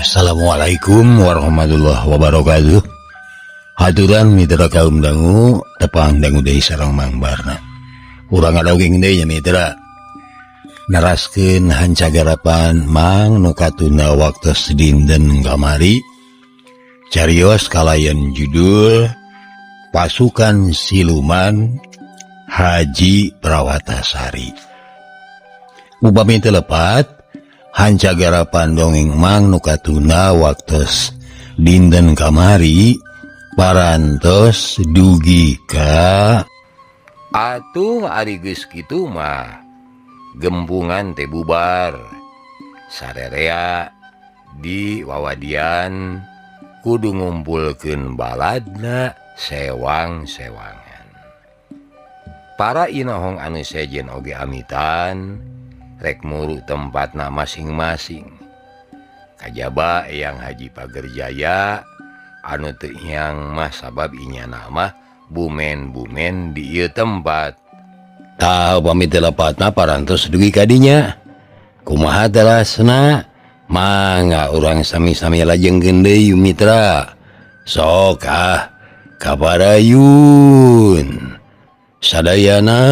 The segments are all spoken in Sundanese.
Assalamualaikum warahmatullahi wabarakatuh. Haturan mitra kaum dangu tepang dangu deui sareng Mang Barna. Urang ngadogeng deui nya mitra. Naraskeun hancagarapan Mang nu katunda waktos dinten kamari. Carios kalayan judul Pasukan Siluman Haji Prawatasari. Upami teu lepat hancagarapan dongeng Mang nu katuna waktos dinten kamari parantos dugi ka atuh ari geus kitu mah gempungan teh bubar sarerea di wawadian kudu ngumpulkeun baladna sewang-sewangan. Para inohong anu sejen oge amitan rek muru tempatna masing-masing. Kajaba Eyang Haji Pagerjaya anu teu yang mah sabab inyana mah bumen-bumen di ieu tempat. tah upami teu lepatna parantos dugi ka dinya. Kumaha telasna? Mangga urang sami-sami lajengkeun deui mitra. Sok kabarayun sadayana.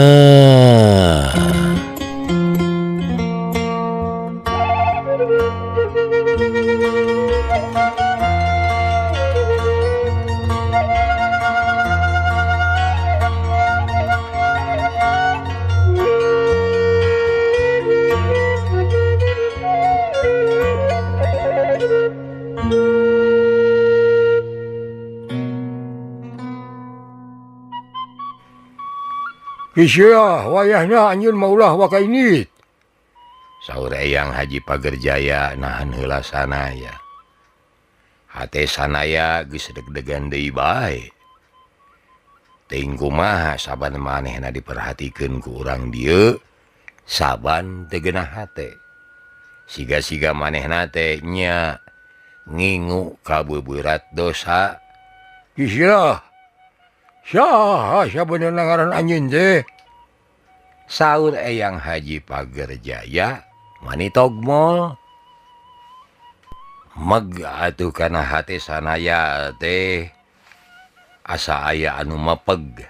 Isya wayahna anjeun maulah wakainit. Saur Eyang Haji Pagerjaya nahan heula sanaya. Hate sanaya geus deg-degan deui bae. Teuing kumaha saban manehna diperhatikeun ku urang dieu, saban teu geunah hate. Siga-siga manehna teh nya ngingu kabeuberat dosa. Isya saha sabenerna ngaran anjeun teh? Saur Eyang Haji Pagerjaya manitogmol. Meg atuh kana hate sanaya teh asa aya anu mepeg.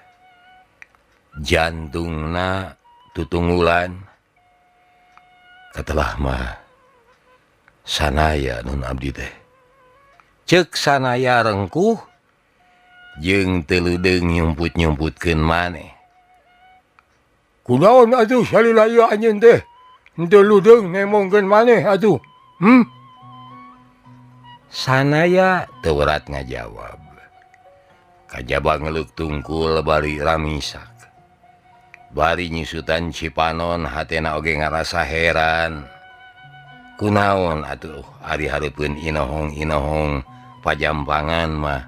Jantungna tutunggulan. Katelah mah sanaya nun abdi teh. Ceuk sanaya rengkuh jeung teu leudeung nyumput-nyumputkeun maneh. Kunaon atuh salila ieu anjeun teh? Henteu ludeung nemongkeun maneh atuh. Sanaya teu berat ngajawab. Kajaba ngeuleuh tungkul bari ramisak. Bari nyusutan Cipanon hatena oge ngarasa heran. Kunaon atuh ari hareupeun inohong-inohong pajampangan mah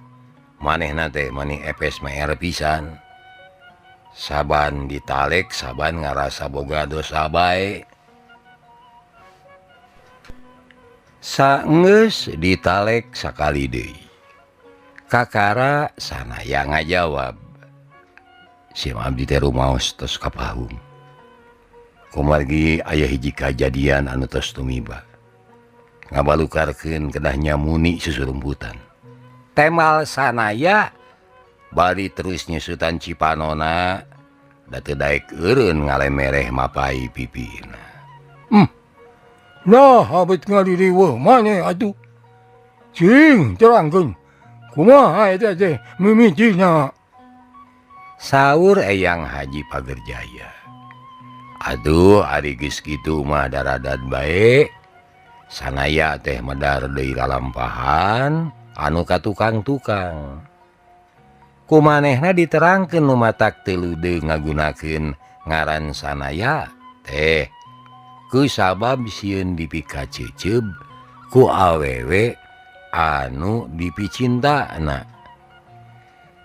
manehna teh maneh epes meer pisan. Saban ditalek saban ngarasa boga dosa bae. Saenggeus ditalek sakali deui. Kakara sanaya ngajawab. Sim abdi teh rumaos tos kapahung. Kumargi aya hiji kajadian anu tos tumiba. Ngabalukarkeun kedah nyamuni susurumputan. Temal sanaya bari terus nyusutan Cipanona da teu daek eureun ngalemereh mapai pipina. Nah abet ngadiriweuh maneh atuh. Cing terangkeun. Kumaha eta teh mimitina? Saur Eyang Haji Pagerjaya. Aduh ari geus kitu mah daradat bae. Sanaya teh medar deui lalampahan anu ka tukang-tukang. Kumanehna diterangkeun nu matak teu leudeuh ngagunakeun ngaran sanaya teh ku sabab sieun dipikaceuceub ku awewe anu dipicintana.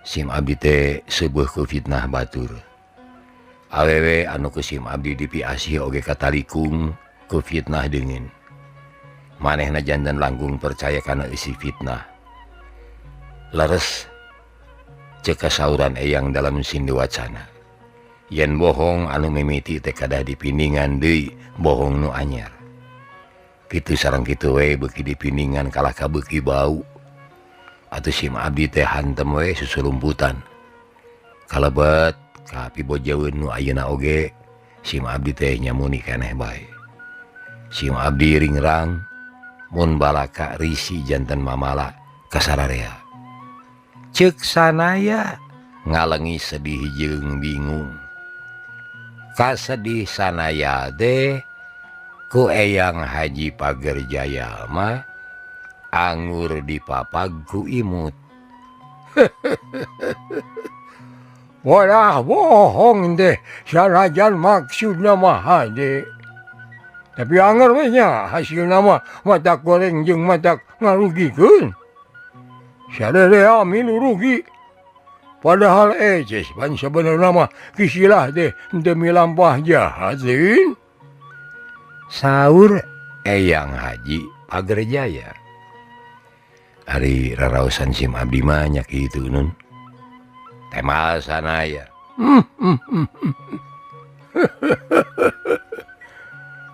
Sim abdi teh seueuh ku fitnah batur. Awewe anu ku sim abdi dipiasih oge katalikung ku fitnah deungeun. Manehna janten langkung percaya kana isi fitnah. Leres ceuk kasauran Eyang dalam sindi wacana. Yen bohong anu mimiti teh kadah dipindingan deui bohong nu anyar. Kitu sareng kitu we beuki dipiningan kalah ka beuki bau. Atuh sim abdi teh hantem we susulumputan. Kalebet ka pibojaeun nu ayeuna oge sim abdi teh nyamuni keneh bae. Sim abdi ringrang mun balaka risi janten mamala kasararea. Ceuk sanaya ngalengi sedih jeung bingung. Kasedih sanaya teh ku Eyang Haji Pagerjaya mah anggur dipapag ku imut. Walah bohong deh, sanajan maksudna mah hade. Tapi anger we nya hasilna mah mata goreng jeung mata ngarugikeun. Sadaya milu rugi. Padahal eces pan sabenerna mah kisilah teh demi lampah jahatin. Saur Eyang Haji Pagerjaya. Ari raraosan sim abdi mah nya kitu nun. Temal sanaya.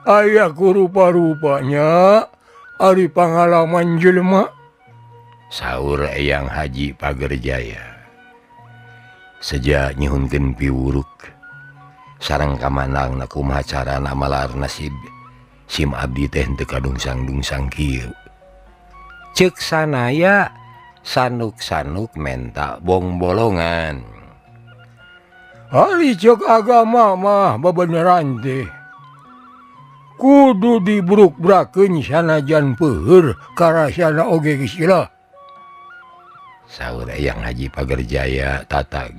Aya rupa-rupanya ari pangalaman jelema. Saur Eyang Haji Pagerjaya. Sejak nyihunkeun piwuruk sareng kamanangna kumaha carana malar nasib sim abdi teh teu kadungsang-dungsang kieu. Ceuk sanaya sanuk-sanuk menta bong bolongan. Ari ceuk agama mah bebeneran teh. Kudu dibruk-brakeun sanajan peuheur karasana oge kisilah. Saur Eyang Haji Pagerjaya tatag.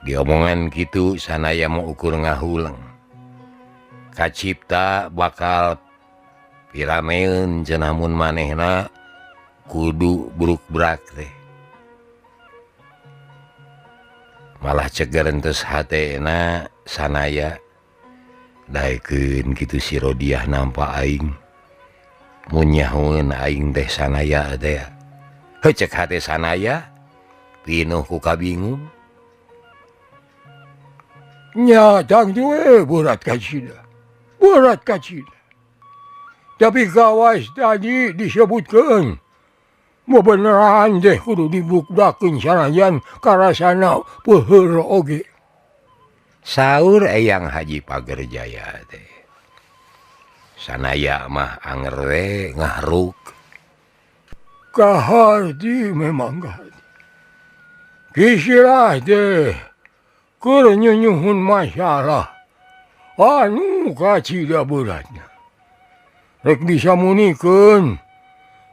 Diomongan kitu sanaya mau ukur ngahuleng. Kacipta bakal pirameun cenah mun manehna kudu bruk-brak teh. Malah ceger entes hatena sanaya daekeun kitu si Rodiah nampa aing. Mun nyahoeun aing teh sanaya teh. Heuceuk hate sanaya pinuh ku kabingung. Nya tangtu berat kacida. Berat kacida. Tapi kawas tadi disebutkan beneran deh kudu dibukdakeun sanajan karasana peuheur oge. Saur Eyang Haji Pagerjaya teh. Sanaya mah anger we ngahruk. Kaharti memang kaharti. Kisilah teh keur nyunyuhun masalah anu kacida beratna. Rek disamunikeun,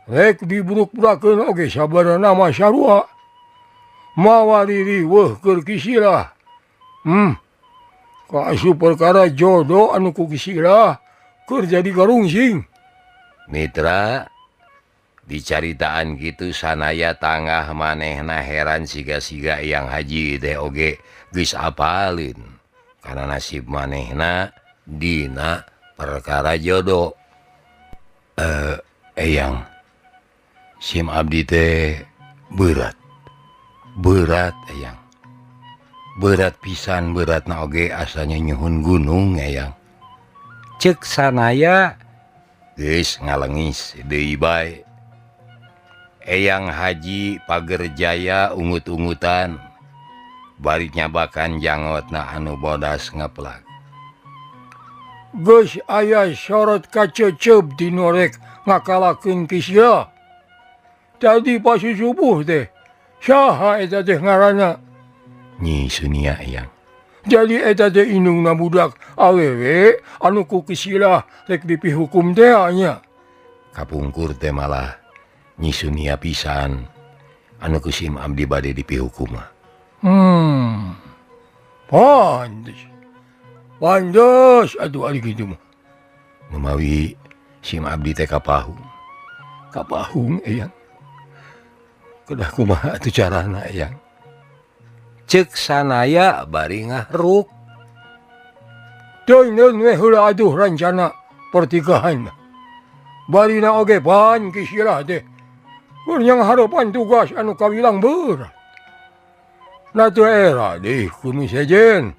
rek dibruk-brakeun oge sabarana mah sarua. Mawari riweuh keur kisilah. Kaasup perkara jodoh anu ku kisilah keur jadi garungsing. Mitra, dicaritaan gitu sanaya tangah manehna heran siga-siga Eyang Haji teh oge geus apalin karena nasib manehna dina perkara jodoh. Eyang, sim abdi teh berat Eyang. Berat pisan beratna oge asanya nyuhun gunung Eyang. Ceuk sanaya geus ngalengis deui bae. Eyang Haji Pagerjaya ungut-ungutan bari nyabakan jangotna anu bodas ngeplak. Geus aya sorot kacecep dinu rek ngakalakeun kisilah. Tadi pas subuh teh saha eta teh ngaranna? Nyi Sunia Eyang. Jadi eta teh indungna budak awewe anu ku kisilah rek dipihukum teh nya. Kapungkur teh malah Nyi Sunia pisan anu ku sim abdi bade dipihukum. Pantes atuh ari kitu mah. Memawi sim abdi teh kapahung. Kapahung Eyang. Kedah kumaha atuh carana Eyang? Ceuk sanaya bari ngahruk. Teuneun we heula aduh rancana pertikahan. Barina oge pan kisilah teh. Kurnyang harapan tugas anu kawilang berat. Natu era deh kumis sejen.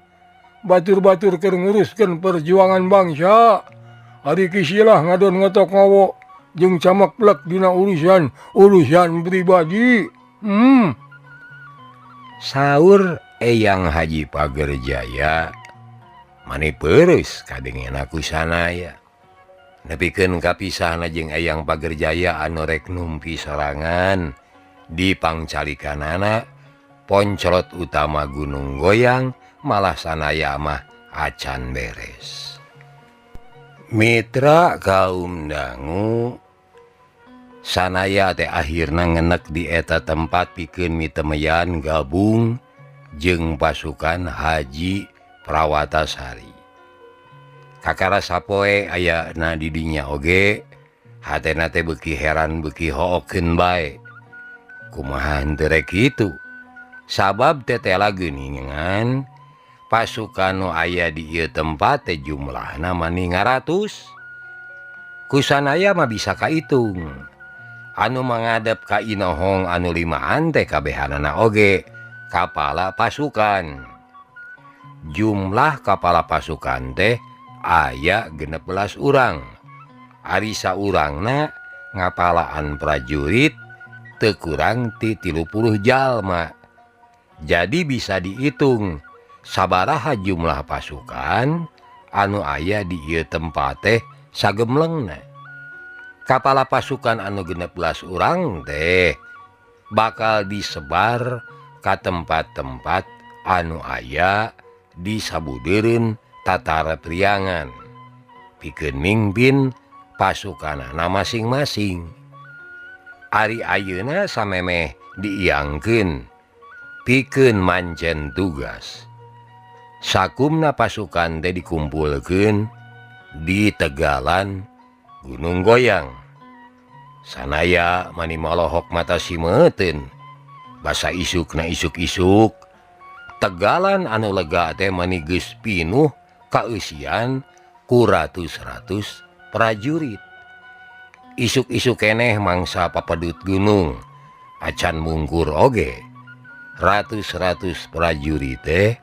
Batur-batur keur nguruskeun perjuangan bangsa. Ari kisilah ngadon ngotok ngawo jeung cameklek dina urusan pribadi. Saur Eyang Haji Pagerjaya mani peureuss kadengena kusanaya. Nepikeun kapisahna jeung Eyang Pagerjaya anu rek numpi sorangan di pangcalikanana poncolot utama Gunung Goyang malah sanaya mah acan beres. Mitra kaum dangu sanaya teh akhirna ngenek di eta tempat pikeun mitemeyan gabung jeung pasukan Haji Prawatasari. Kakara sapoe ayana di dinya oge hatena teh beuki heran beuki hookeun bae. Kumaha henteu rek kitu? Sabab tetela geuningan pasukan nu aya di ieu tempat teh jumlahna mani 500. Kusanaya mah bisa kaitung. Anu mangadep ka Inohong anu 5an teh kabehanana oge kapala pasukan. Jumlah kapala pasukan teh aya 16 urang. Ari saurangna ngapalaan prajurit teu kurang ti 30 jalma. Jadi bisa dihitung sabaraha jumlah pasukan anu aya di ieu tempat teh sagemlengna. Kapala pasukan anu 16 urang teh bakal disebar ka tempat-tempat anu aya di sabudeureun tatara priangan pikeun mingpin pasukanana masing-masing. Ari ayeuna samemeh diiangkeun pikeun mancen tugas. Sakumna pasukan teh dikumpulkeun di tegalan Gunung Goyang. Sanaya mani malohok mata simeuteun. Basa isukna isuk-isuk. Tegalan anu lega teh mani geus pinuh kaeusian ku ratus-ratus prajurit. Isuk-isuk keneh mangsa papedut gunung. Acan mungkur oge. Ratus-ratus prajurit teh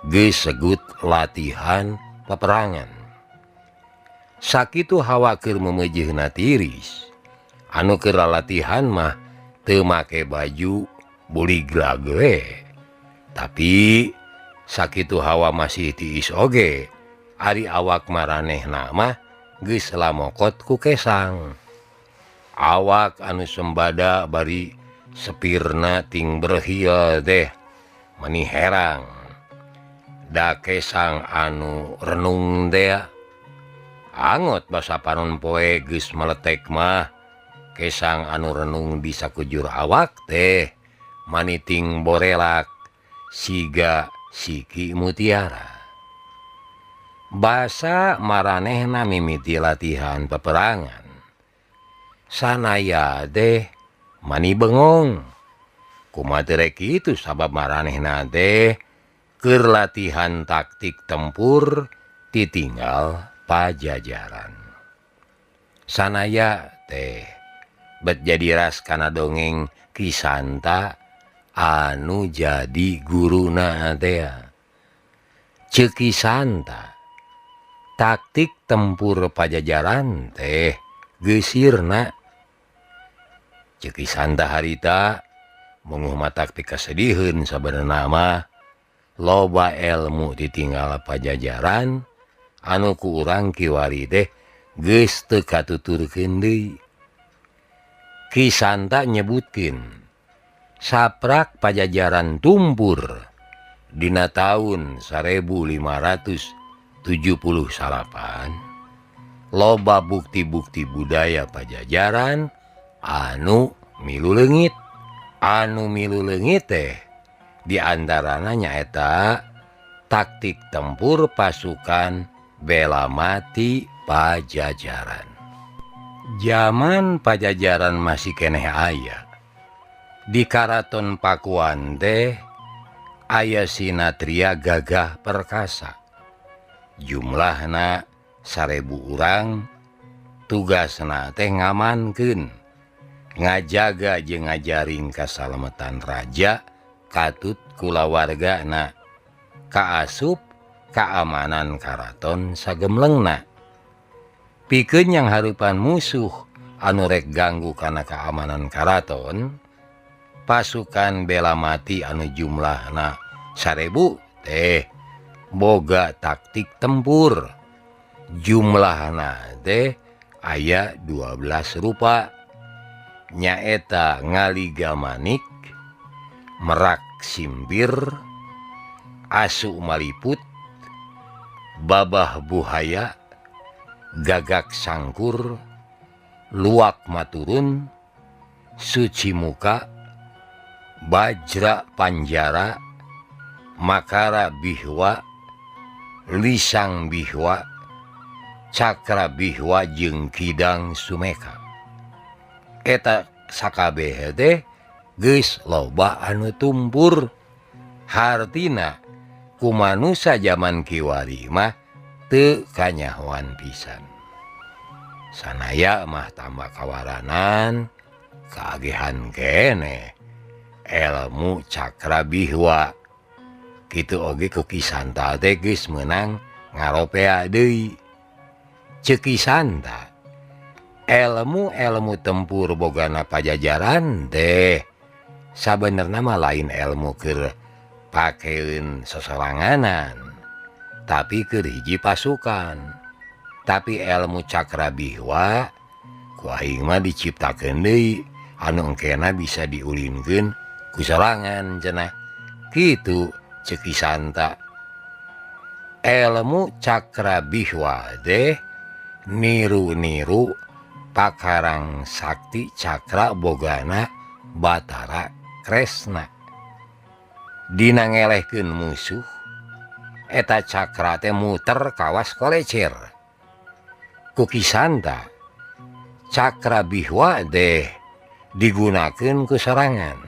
geus segut latihan peperangan. Sakitu hawa keur memejehna tiris. Anu keur latihan mah teu make baju buligrag we. Tapi sakitu hawa masih tiis oge. Ari awak maranehna mah geus lamokot ku kesang. Awak anu sembada bari sepirna ting berhiel teh mani herang. Da kesang anu renung teh angot basa panon poe geus meletek mah kesang anu renung di sakujur awak teh mani ting borelak siga siki mutiara. Basa maranehna mimiti latihan peperangan. Sanaya teh mani bengong. Kumaha teu rek kitu sabab maranehna teh keur latihan taktik tempur titinggal Pajajaran. Sanaya teh bet jadi ras kana dongeng Kisanta anu jadi guruna teh. Ceuk Kisanta taktik tempur Pajajaran teh geusirna. Ceuk Kisanta harita munguh taktik kasediheun sabenerna mah loba ilmu ditinggal Pajajaran anu ku urang kiwari teh geus teu katuturkeun deui. Kisanta nyebutkeun saprak Pajajaran tumpur dina taun 1578 loba bukti-bukti budaya Pajajaran anu milu leungit. Anu milu leungit teh diantarana nyaeta taktik tempur pasukan bela mati Pajajaran. Zaman Pajajaran masih keneh aya. Di Karaton Pakuan teh aya sinatria gagah perkasa. Jumlahna 1000 urang. Tugasna teh ngamankeun, ngajaga jeung ngajaring kasalametan raja katut kulawargana, kaasup keamanan karaton sagemlengna. pikeun yang harupan musuh anu rek ganggu kana keamanan karaton, pasukan bela mati anu jumlahna 1000 teh boga taktik tempur. Jumlahna teh aya 12 rupa, nyaeta ngaliga manik, merak simbir, asu maliput, babah buhaya, gagak sangkur, luak maturun, suci muka, bajra panjara, makara bihwa, lisang bihwa, cakra bihwa jeung kidang sumeka. Eta sakabeh teh geus loba anu tumpur. Hartina ku manusia zaman kiwari mah teu kanyahoan pisan. Sanaya mah tambah kawaranan, kaagehan kene ilmu cakra bihwa. Kitu oge ku Kisanta teh geus meunang ngaropea deui. Ceuk Kisanta ilmu tempur bogana pajajaran teh sabenerna mah lain ilmu keur pakeun sesoranganan, tapi keur hiji pasukan. Tapi ilmu cakra bihwa ku aing mah diciptakeun deui anu engkena bisa diulinkeun ku sorangan cenah. Kitu ceuk Kisanta. Ilmu cakra bihwa teh niru-niru pakarang sakti cakra bogana Batara Kresna. Dina ngelehkeun musuh, eta cakra teh muter kawas kolecer. Ku Kisanta, cakra bihwa teh digunakeun ku sorangan.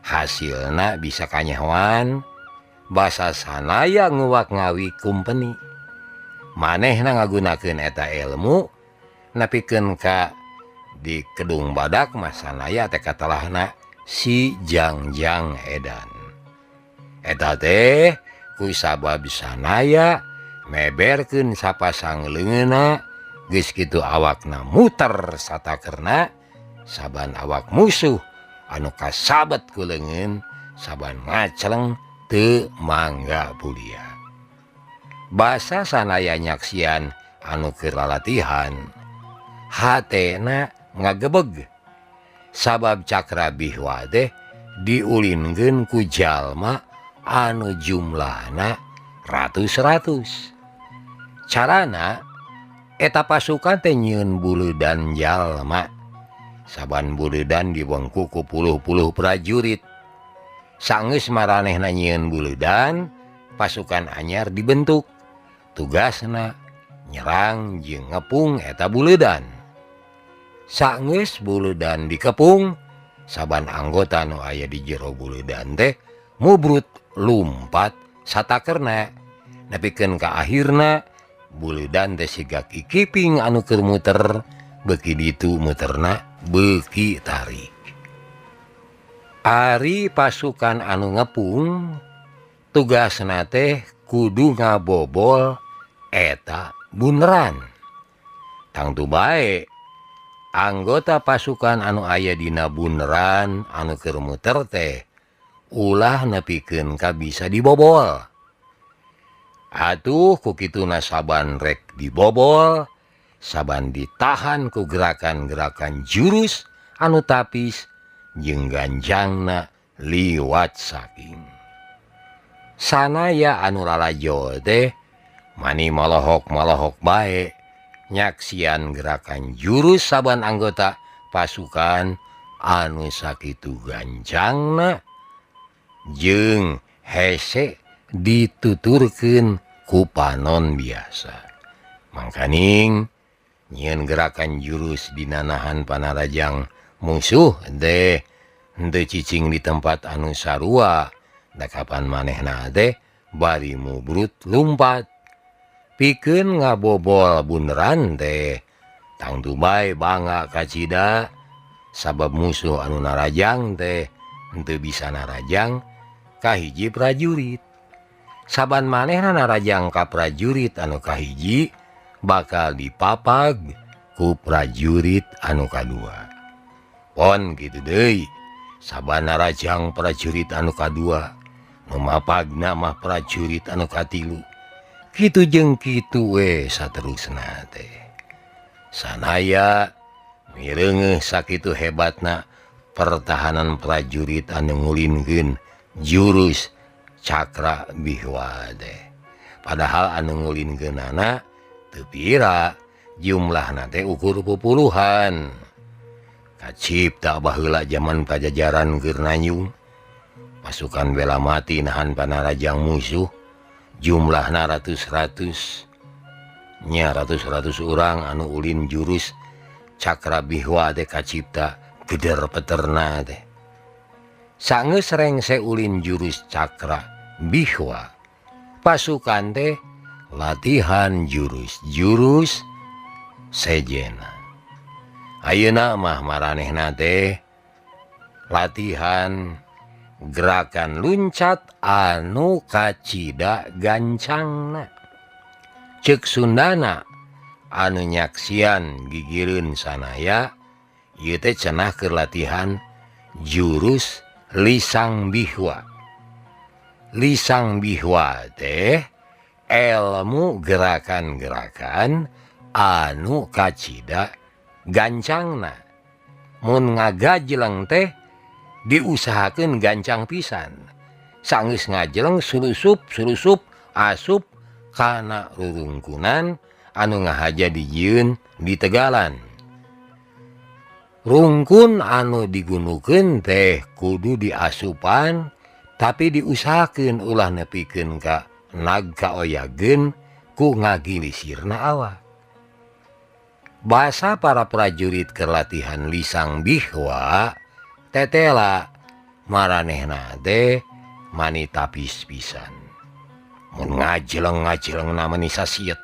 Hasilna bisa kanyahoan, basa sanaya nguwak ngawi kumpeni. Manehna ngagunakeun eta ilmu napikeun ka di Kedung Badak mah sanaya teh katalahna si Jangjang Edan. Eta teh ku sabab sanaya meberkeun sapasang leungeunna, geus kitu awakna muter satakerna, saban awak musuh anu kasabet ku leungeun saban ngacleng teu mangga bulia. Basa sanaya nyaksian anu keur lalatihan, hatena ngagebeg. Sabab cakra bihwa teh diulinkeun ku jalma anu jumlahna ratus-ratus. Carana eta pasukan teh nyieun buleudan jalma. Saban buleudan dibengku ku puluh-puluh prajurit. Saenggeus maranehna nyieun buleudan, pasukan anyar dibentuk. Tugasna nyerang jeung ngepung eta buleudan. Saenggeus buleudan dikepung, saban anggota nu aya di jero buleudan teh mubrut lumpat satakerna. Nepikeun ka akhirna buleudan teh sigak ikiping anu keur muter, beuki ditu muterna beuki tarik. Ari pasukan anu ngepung, tugasna teh kudu ngabobol eta bunderan. Tangtu bae anggota pasukan anu aya dina bunderan anu keur muter teh ulah nepikeun ka bisa dibobol. Atuh ku kituna saban rek dibobol, saban ditahan ku gerakan-gerakan jurus anu tapis jeung ganjangna liwat saking. Sanaya anu lalajo teh mani malohok-malohok bae nyaksian gerakan jurus saban anggota pasukan anu sakitu gancangna jeung hese dituturkeun ku panon biasa. Mangkaning nyieun gerakan jurus dinanahan panarajang musuh teh henteu cicing di tempat anu sarua. Da kapan manehna teh bari mubrut lumpat. Pikeun ngabobol bunderan teh tangtu bae bangga kacida, sabab musuh anu narajang teh henteu bisa narajang kahiji prajurit. Saban manehna narajang ka prajurit anu kahiji, bakal dipapag ku prajurit anu kadua. Pon gitu deui. Sabana rajang prajurit anu kadua, nu mapagna mah prajurit anu katilu. Kitu jeung kitu we saterusna teh. Sanaya mireungeuh sakitu hebatna pertahanan prajurit anu ngulinkeun jurus cakra bihwa teh. Padahal anu ngulinkeunana teu pira jumlahna teh ukur pupuluhan. Kacipta baheula zaman Pajajaran keur nanyung. Pasukan bela mati nahan panarajang musuh jumlahna ratus-ratus. Nya ratus-ratus urang anu ulin jurus cakra bihwa teh kacipta geder peterna teh. Saeunggeus rengse ulin jurus cakra bihwa, pasukan teh latihan jurus-jurus sejena. Ayeuna mah maranehna teh latihan gerakan luncat anu kacida gancangna. Ceuk Sundana anu nyaksian gigireun sanaya ieu teh cenah keur latihan jurus lisang bihwa. Lisang bihwa teh ilmu gerakan-gerakan anu kacida gancangna. Mun ngagajleng teh diusahakeun gancang pisan. Saeunggeus ngajleng sulusup asup kana rurungkunan anu ngahaja dijieun di tegalan. Rungkun anu digunukeun teh kudu diasupan tapi diusahakeun ulah nepikeun ka nagkaoyageun ku ngagilisirna awak. Basa para prajurit keur latihan lisang bihwa tetela maranehna teh mani tapis pisan. Mun ngajleng mani sasiet,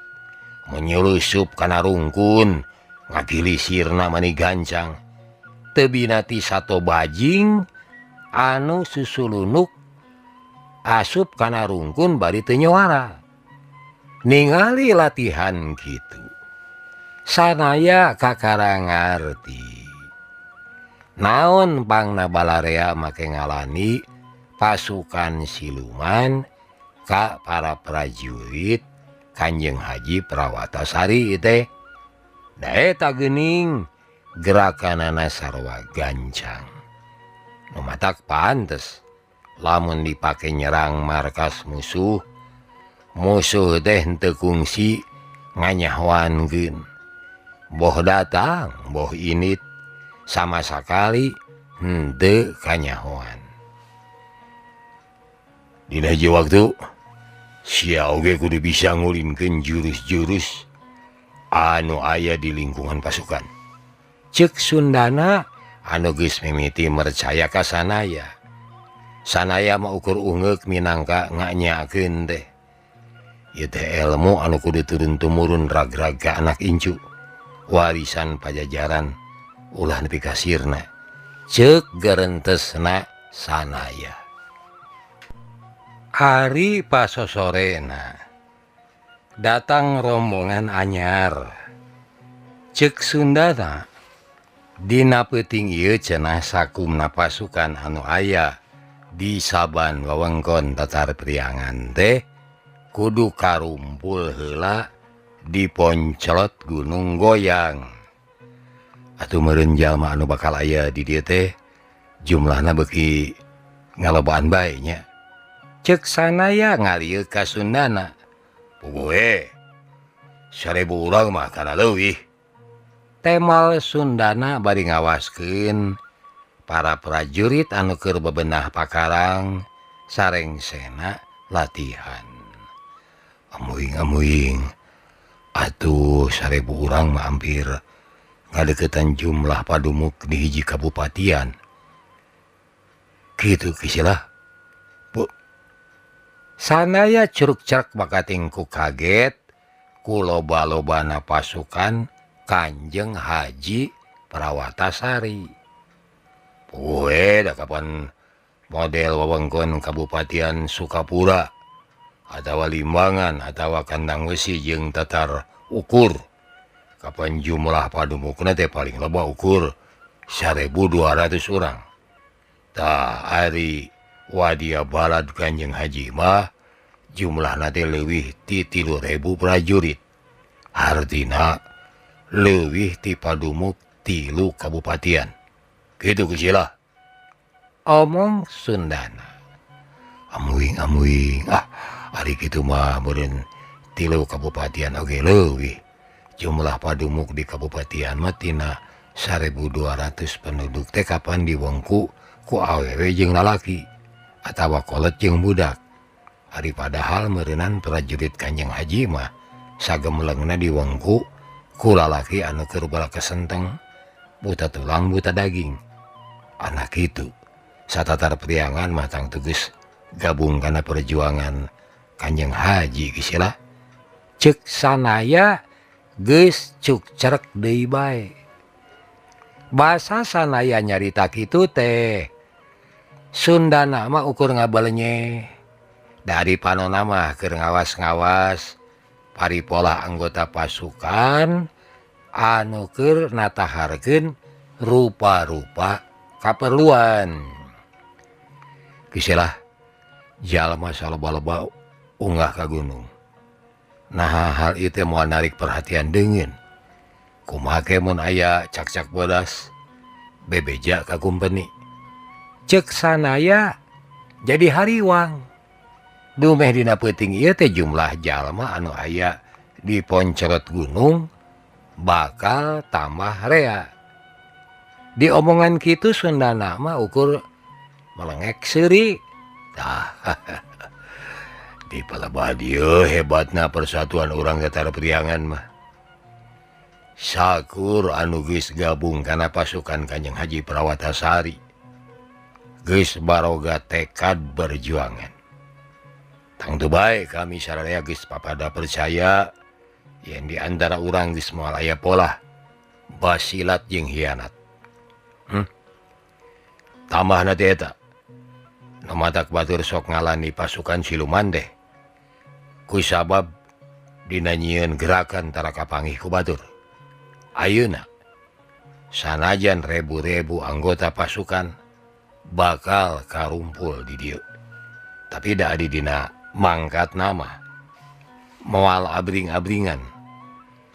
menyulusup kana rungkun ngagilisirna mani gancang. Teu binati sato bajing anu susulunuk asup kana rungkun bari teu nyawara. Ningali latihan kitu sanaya kakara ngarti naon pangna balarea make ngalani pasukan siluman ka para prajurit Kanjeng Haji Prawatasari teh. Da eta geuning gerakanana sarua gancang. Nu matak pantes lamun dipake nyerang markas musuh teh henteu kungsi nganyahwankeun. Boh datang, boh init sama sakali henteu kanyahwan. Dina hiji waktu sia oge kudu bisa ngulinkeun jurus-jurus anu aya di lingkungan pasukan. Ceuk Sundana anu geus mimiti mercaya ka sanaya. Sanaya mah ukur ungeuk minangka nganyakeun teh. Ieu teh ilmu anu kudu turun-tumurun rag-rag ka anak incu. Warisan Pajajaran ulah nepi ka sirna. Ceuk gerentesna sanaya. Hari pasosorena datang rombongan anyar. Ceuk Sundana dina peuting ieu cenah sakumna pasukan anu aya di saban wewengkon tatar priangan teh kudu karumpul heula di Ponclot Gunung Goyang. Atuh meureun jalma anu bakal aya di dieu teh jumlahna beuki ngalobaan bae nya. Ceuk sanaya ngalieu ka Sundana. Puguh 1000 urang mah kana leuwih. Temal Sundana bari ngawaskeun para prajurit anu keur bebenah pakarang sarengsena latihan. Amuing-amuing atuh 1000 urang mah hampir ngadeukeutan jumlah padumuk di hiji kabupatian. Kitu kisilah. Sanaya curug-cerek makatingku kaget ku loba-lobana pasukan Kanjeng Haji Prawatasari. Puguh da kapan model wewengkon Kabupatian Sukapura atawa Limbangan atawa Kandang Wesi jeung tatar ukur kapan jumlah padumukna teh paling loba ukur 1.200 orang. Tah ari wadia balad Kanjeng Haji mah jumlahna teh leuwih ti 3.000 prajurit. Artina leuwih ti padumuk 3 kabupatian. Kitu Gusilah. Omong Sundana. Amuing ari kitu mah meureun 3 kabupatian oge leuwih. Jumlah padumuk di kabupatian mah tina 1.200 penduduk teh kapan diwengku ku awewe jeung lalaki atawa kolot jeung budak. Ari padahal meureunan prajurit Kanjeng Haji mah sagemlengna diwengku ku lalaki anu keur bala kesenteng, buta tulang buta daging. Anak itu satatar priangan mah tang tugas gabung kana perjuangan Kanjeng Haji Gusilah. Ceuk sanaya geus cuk cerek deui bae. Basa sanaya nyarita kitu teh Sundana mah ukur ngabalenya. Dari panona mah keur ngawas-ngawas paripolah anggota pasukan anu keur nataharkeun rupa-rupa kaperluan. Gusilah jalma saloba-loba unggah ka gunung. Nah hal itu moal narik perhatian deungeun. Kumaha ke mun aya cak-cak bodas bebeja ka kumpeni. Ceuk sanaya jadi hariwang. Dumeh dina peuting ieu teh jumlah jalma anu aya di poncorot gunung bakal tambah rea. Di omongan kitu Sundana mah ukur melengek seuri. Tah di palebah dieu hebatna persatuan urang datar priangan mah. Sakur anu geus gabung kana pasukan Kanjeng Haji Prawatasari geus baroga tekad berjuangan. Tangtu bae kami sararea geus papada percaya yen di antara urang geus moal aya pola basilat jeung hianat. Tambahna teh eta nu matak batur sok ngalani pasukan siluman teh kusabab dina nyieun gerakan tara kapanggih ku batur. Ayeuna sanajan rebu-rebu anggota pasukan bakal karumpul di dieu, tapi da adi dina mangkat nama moal abring-abringan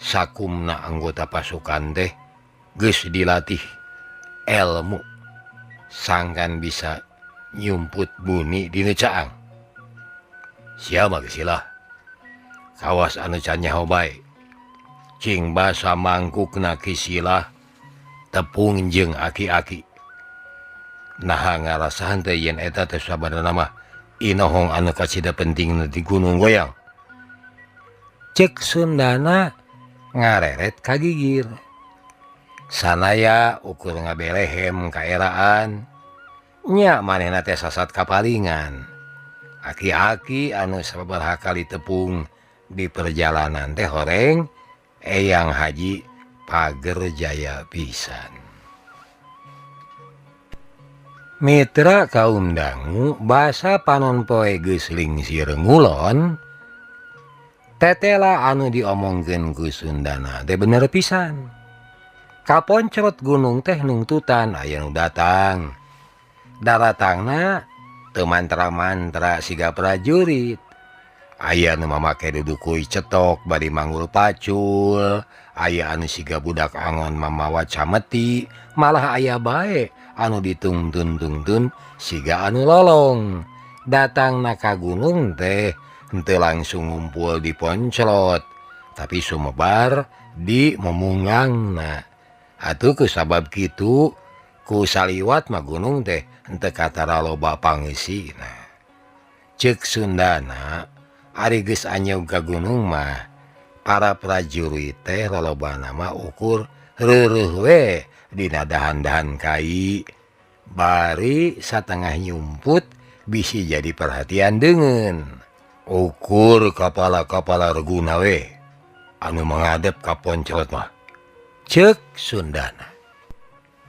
sakumna anggota pasukan teh geus dilatih ilmu sangkan bisa nyumput buni dina caang. Siapa Gusilah kawas anu can nyaho bae cing basa mangkukna Kisilah tepung jeung aki-aki. Nah ngarasahan teh yen eta teh sabarana mah inohong anu kasida pentingna di gunung goyang. Ceuk Sundana ngareret kagigir. Sanaya ukur ngabelehem kaeraan nya manehna teh sasat kapalingan. Aki-aki anu sabaraha kali tepung di perjalanan teh horeng Eyang Haji pager jaya pisan. Mitra kaum dangu basa panon poe geus lingsir ngulon tetela anu diomongkeun ku Sundana teh bener pisan. Kaponcrot gunung teh nungtutan aya nu datang. Daratangna teu mantra-mantra siga prajurit. Aya nu mamake dudukui cetok bari manggul pacul, aya anu siga budak angon mamawa cameti, malah aya bae anu ditungtun-tungtun siga anu lolong. Datangna ka gunung teh henteu langsung ngumpul di Poncrot, tapi sumebar di Memungangna. Atuh kusabab kitu ku saliwat mah gunung teh henteu katara loba pangeusina. Ceuk Sundana ari geus anyog ka gunung mah para prajurit teh lolobana mah ukur reureuh we dina dahan-dahan kai bari satengah nyumput bisi jadi perhatian deungeun. Ukur kapala-kapala reguna we anu menghadap ka Poncrot mah. Ceuk Sundana.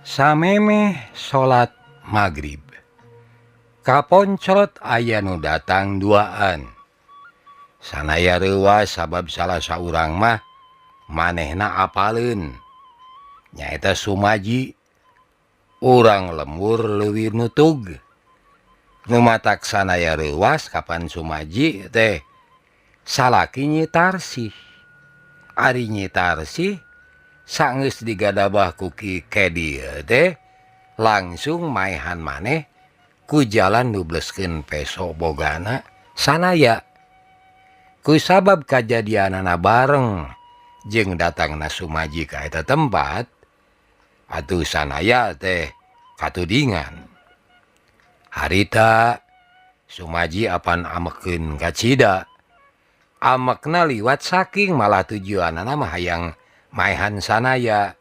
Samemeh salat magrib ka Poncrot aya nu datang duaan. Sanaya reuwas sabab salah saurang mah manehna apalun nyaeta Sumaji urang lembur leuwih nutug nu matak sanaya reuwas kapan Sumaji teh salaki nyitarsi ari nyitarsi sanggeus digadabah ku Ki Kedi teh langsung maehan maneh ku jalan nubleskeun peso bogana sanaya ku sabab kajadianana bareng jeung datangna Sumaji ka eta tempat atuh sanaya teh katudingan harita Sumaji apan amekeun ka Cida amekna liwat saking malah tujuanana mah hayang maehan sanaya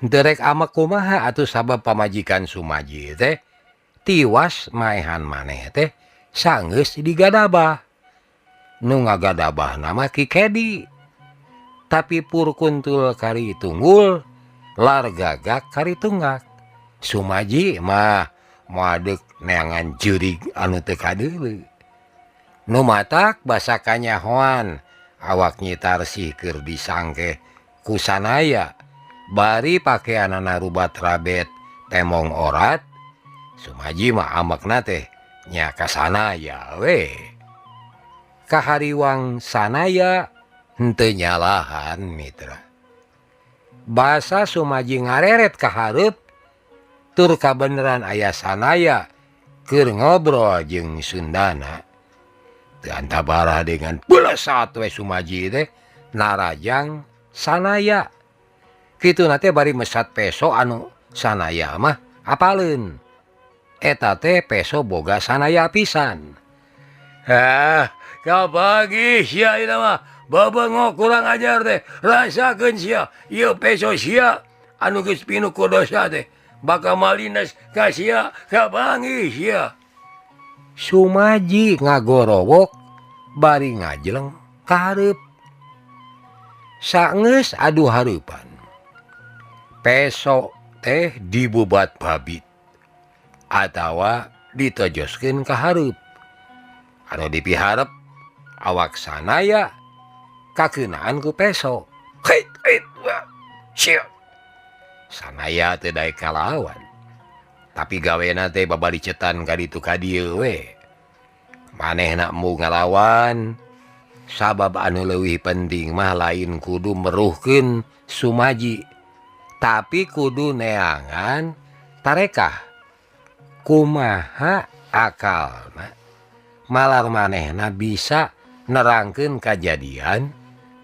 derek amek kumaha atuh sabab pamajikan Sumaji teh tiwas maehan maneh teh sanggeus digadabah nu ngagadabah nama Ki Kedi tapi pur kuntul kari tunggul lar gagak kari tunggak Sumaji mah moadek neangan jurig anu teu kadeuleu nu matak basa kanyahoan awak nyitarsi keur disangke ku sanaya bari pakeanana rubat rabet temong orat Sumaji mah amekna teh nya ka sanaya we kahariwang sanaya henteu nyalahan mitra basa Sumaji ngareret ka hareup tur kabeneran aya sanaya keur ngobrol jeung Sundana teu antabara dengan belesat we Sumaji teh narajang sanaya kituna teh bari mesat peso anu sanaya mah apaleun eta teh peso boga sanaya pisan kabagi sia ieu mah babengok kurang ajar teh rasakeun sia ieu peso sia anu geus pinuh ku dosa teh bakal malines ka sia kabangi sia Sumaji ngagorowok bari ngajleng ka hareup sanggeus adu hareupan peso teh dibubat babit atawa ditojoskeun ka hareup anu dipiharep awak sanaya kakeunaan ku peso sia sanaya teu daek kalawan tapi gawena teh babaricetan ka ditu ka dieu we manehna mu ngalawan sabab anu leuwih penting mah lain kudu meruhkeun Sumaji tapi kudu neangan tarekah kumaha akalna malar manehna bisa nerangkeun kajadian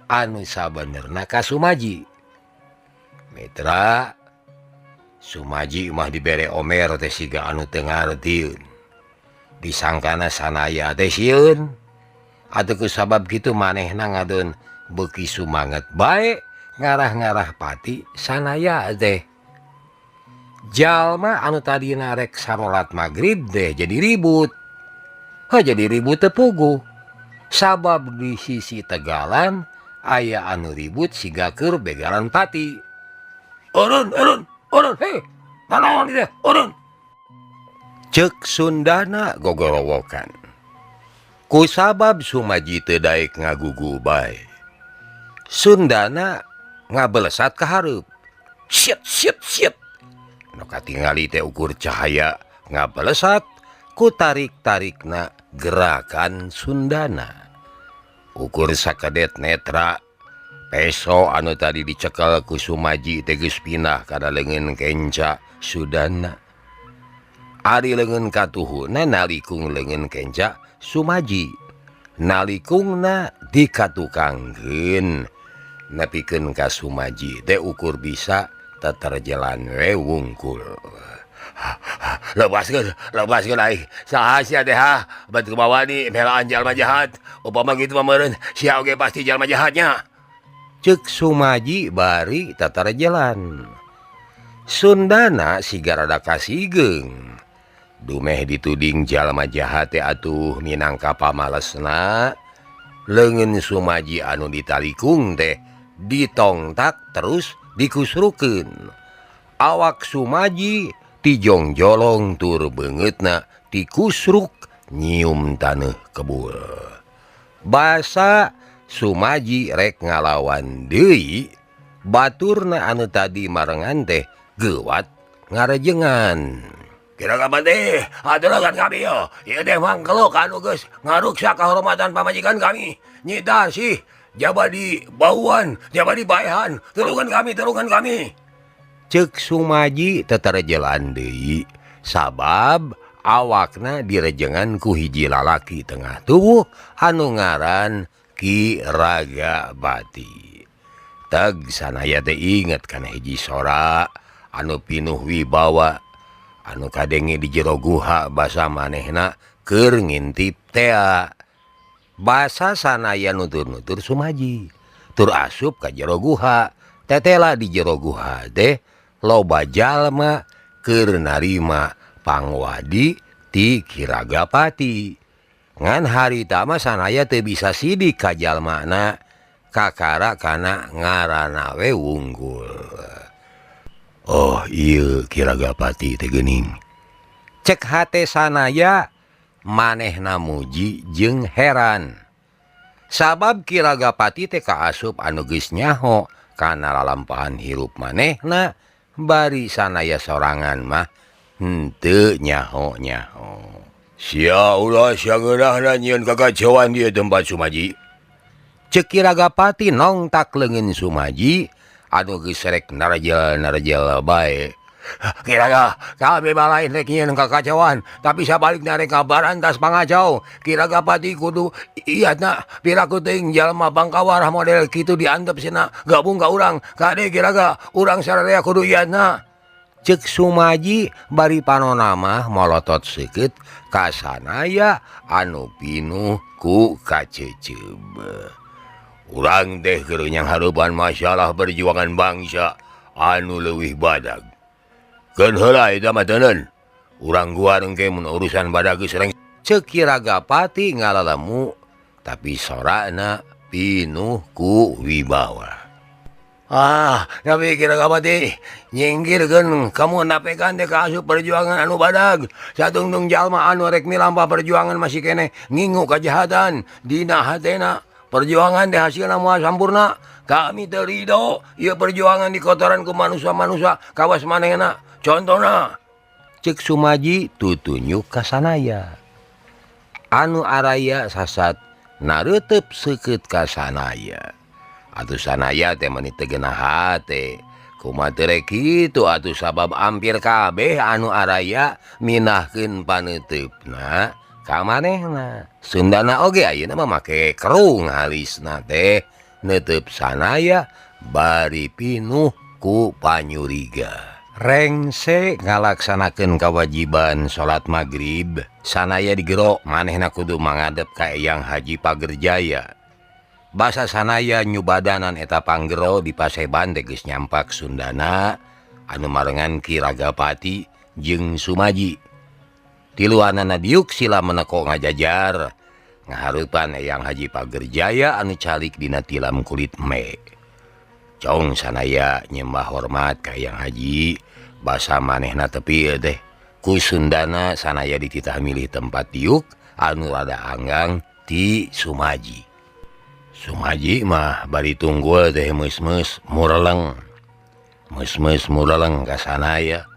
anu sabenerna ka Sumaji mitra Sumaji mah dibere omer teh siga anu teu ngartieun disangkana sanaya teh sieun atuh ku sabab kitu manehna ngadon beuki sumanget bae ngarah-ngarah pati sanaya teh jalma anu tadina rek sarolat magrib teh jadi ribut jadi ribut teu puguh sabab di sisi tegalan aya anu ribut siga keur begalan pati urun hei tanaon teh urun cek Sundana gogorowokan ku sabab Sumaji teu daek ngagugu bae Sundana ngabelesat ka hareup siet nu katingali teh ukur cahaya ngabelesat ku tarik-tarikna gerakan Sundana ukur sakedet netra peso anu tadi dicekel ku Sumaji teh geus pindah kana leungeun kenca Sundana ari leungeun katuhuna nalikung leungeun kenca Sumaji nalikungna dikatukangkeun nepikeun ka Sumaji teh ukur bisa teterjelan we wungkul lepaskeun ai saha sia teh bantu bawani melaan jalma jahat upama kitu mah meureun sia oge pasti jalma jahatnya ceuk Sumaji bari teterjelan Sundana siga rada kasigeung dumeh dituding jalma jahat teh atuh minangka pamalesna leungeun Sumaji anu ditalikung teh ditongtak terus dikusrukeun awak Sumaji tijongjolong tur beungeutna dikusruk nyium taneuh kebul basa Sumaji rek ngalawan deui baturna anu tadi marengan teh gewat ngarejengan. Kira Pati, aturagan kami yo. Ieu teh mangkeluk anu geus ngaruksa kahormatan pamajikan kami. Nyidar sih jabadi bauan, jabadi baehan, turungan kami. Cek Sumaji tetarejelan deui sabab awakna direjengan ku hiji lalaki tengah tubuh anu ngaran Ki Ragapati. Teg sanaya teh inget kana hiji sora anu pinuh wibawa anu kadenge di jero guha basa manehna keur ngintip tea. Basa sanaya nutur-nutur Sumaji tur asup ka jero guha. Tetela di jero guha teh loba jalma keur narima pangwadi ti Ki Ragapati. Ngan harita mah sanaya teu bisa sidik ka jalmana kakara kana ngaranna we Wunggul. Oh ieu Ki Ragapati teh geuning. Cek hate sanaya manehna muji jeung heran. Sabab Ki Ragapati teh kaasup anu geus nyaho kana lalampahan hirup manehna bari sanaya sorangan mah henteu nyaho-nyaho. Sia ulah sia geunahna nyieun kekacauan di tempat Sumaji. Cek Ki Ragapati nongtak leungeun Sumaji anu geus rek narejel bae. Kiraga kami balain rek nyieun kekacauan tapi sabalikna rek ngabarantas pangacau. Ki Ragapati kudu iatna piraku teuing jalma bangkawarah model kitu diantep cenah gabung ka urang. Kade kiraga urang sararea kudu iatna. Cek Sumaji bari panonna mah molotot seukeut ka sanaya anu pinuh ku kaceuceub. Urang teh keur nyang hareupan masalah perjuangan bangsa anu leuwih badag. Keun heula eta mah teuneun. Urang guareng ke mun urusan badag geus reng. Cek Ki Ragapati ngalalemu tapi sorana pinuh ku wibawa. Tapi Ki Ragapati nyingkirkeun kamu napekan teh ka asup perjuangan anu badag. Satungtung jalma anu rek milampa perjuangan masih keneh ngingu kajahatan dina hatena. Perjuangan teh hasilna moal sampurna. Kami teu ridho ieu perjuangan dikotoran ku manusia-manusia kawas manehna. Contona cek Sumaji tutunjuk ka sanaya. Anu araya sasat nareuteup seukeut ka sanaya. Atuh sanaya teh meuni teu geunah hate. Kumaha teu rek kitu atuh sabab ampir kabeh anu araya minahkeun paneuteup,na ka manehna. Sundana oge ayeuna mah make kerung alisna teh neuteub sanaya bari pinuh ku panyuriga. Rengse ngalaksanakeun kawajiban salat magrib, sanaya digero manehna kudu mangadep ka Eyang Haji Pagerjaya. Basa sanaya nyubadanan eta panggero di Paseban teh geus nyampak Sundana anu marengan Ki Ragapati jeung Sumaji. Tiluanana diuk sila meneko ngajajar ngahareupan Eyang Haji Pagerjaya anu calik dina tilam kulit me. Cong sanaya nyembah hormat ka Eyang Haji, basa manehna tepi teh ku Sundana sanaya dititah milih tempat diuk anu rada anggang ti Sumaji. Sumaji mah bari tunggul teh meus-meus mureleng. Meus-meus mureleng ka sanaya.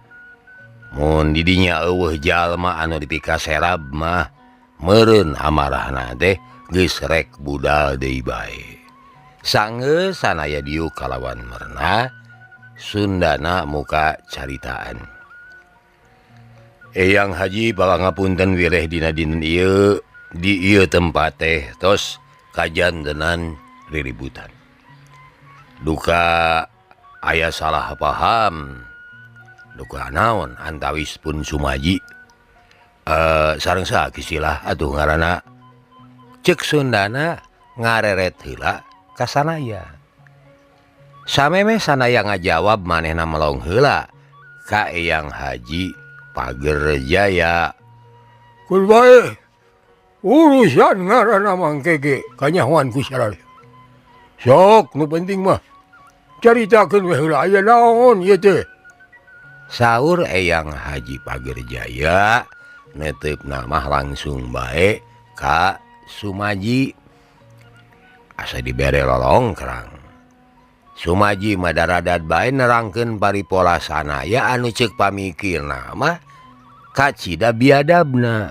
Mun di dinya eueuh jalma anu dipika serab mah meureun amarahna teh geus rek budal deui bae. Sanggeus sanaya diuk kalawan merna, Sundana muka caritaan. Eyang Haji pangapunten wireh dina dinten ieu di ieu tempat teh tos kajantenan riributan. Duka aya salah paham. Duka naon antawis pun Sumaji. Sareng sakisilah atuh ngaranna. Cek Sundana ngareret heula ka sanaya. Sameme sanaya ngajawab manehna melong heula ka Eyang Haji Pagerjaya. Kun bae urusan ngaranna mangkege kanyahoan ku sararea. Sok nu penting mah caritakeun we heula aya naon ieu teh. Saur Eyang Haji Pagerjaya neuteupna mah langsung bae ka Sumaji. asa dibere lolongkrang. Sumaji madaradat bae nerangkeun paripola sanaya anu ceuk pamikirna mah kacida biadabna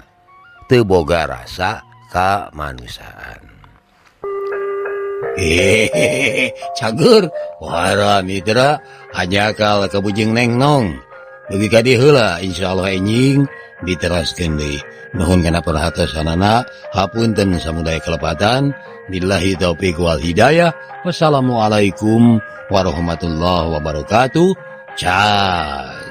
teu boga rasa kamanusaan. Hehehe, cager, wara mitra, ajakal kabujing neng nong. Dugi ka dieu heula, insyaallah enjing diteraskeun deui. Nuhun kana perhatosanana, hapunten samudaya kelepatan. Billahi taufiq wal hidayah. Wassalamualaikum warahmatullahi wabarakatuh. Cas.